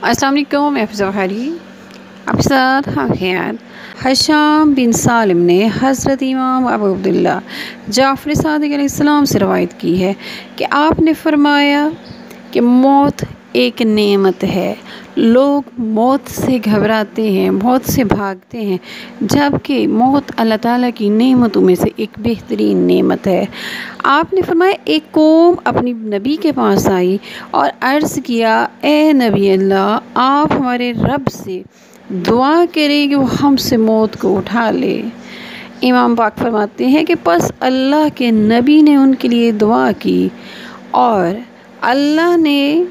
अस्सलाम वालेकुम, मैं हफ़ीज़ा बुखारी आपके साथ हम हैं। हशाम बिन सालिम ने हज़रत इमाम अबू अब्दुल्ला जाफ़र सादिक़ अलैहिस्सलाम से रवायत की है कि आपने फरमाया कि मौत एक नेमत है। लोग मौत से घबराते हैं, मौत से भागते हैं, जबकि मौत अल्लाह ताला की नेमतों में से एक बेहतरीन नेमत है। आपने फरमाया एक कौम अपनी नबी के पास आई और अर्ज़ किया, ए नबी अल्लाह, आप हमारे रब से दुआ करें कि वो हमसे मौत को उठा ले। इमाम पाक फरमाते हैं कि बस अल्लाह के नबी ने उनके लिए दुआ की और अल्लाह ने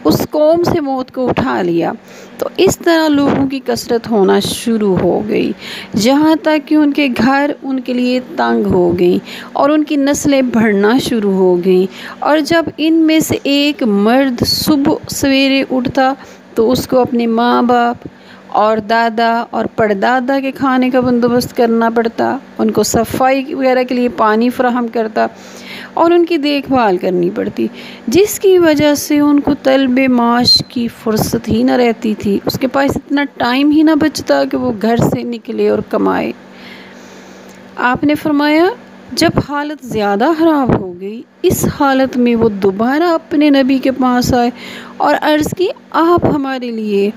उस कौम से मौत को उठा लिया। तो इस तरह लोगों की कसरत होना शुरू हो गई, जहाँ तक कि उनके घर उनके लिए तंग हो गई और उनकी नस्लें बढ़ना शुरू हो गई। और जब इनमें से एक मर्द सुबह सवेरे उठता तो उसको अपने माँ बाप और दादा और परदादा के खाने का बंदोबस्त करना पड़ता, उनको सफाई वगैरह के लिए पानी फराहम करता और उनकी देखभाल करनी पड़ती, जिसकी वजह से उनको तलबे माश की फुर्सत ही ना रहती थी। उसके पास इतना टाइम ही ना बचता कि वो घर से निकले और कमाए। आपने फरमाया जब हालत ज़्यादा ख़राब हो गई, इस हालत में वो दोबारा अपने नबी के पास आए और अर्ज़ की, आप हमारे लिए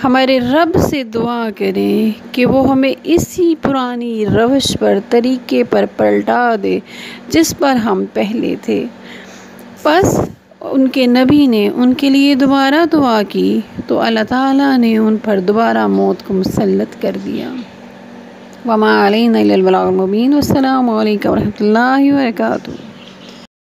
हमारे रब से दुआ करें कि वो हमें इसी पुरानी रवश पर, तरीके पर पलटा दे जिस पर हम पहले थे। बस उनके नबी ने उनके लिए दोबारा दुआ की तो अल्लाह ताला ने उन पर दोबारा मौत को मुसल्लत कर दिया। वमा अलैना इल्लल बलागुल मुबीन। वस्सलामु अलैकुम व रहमतुल्लाहि व बरकातुहू।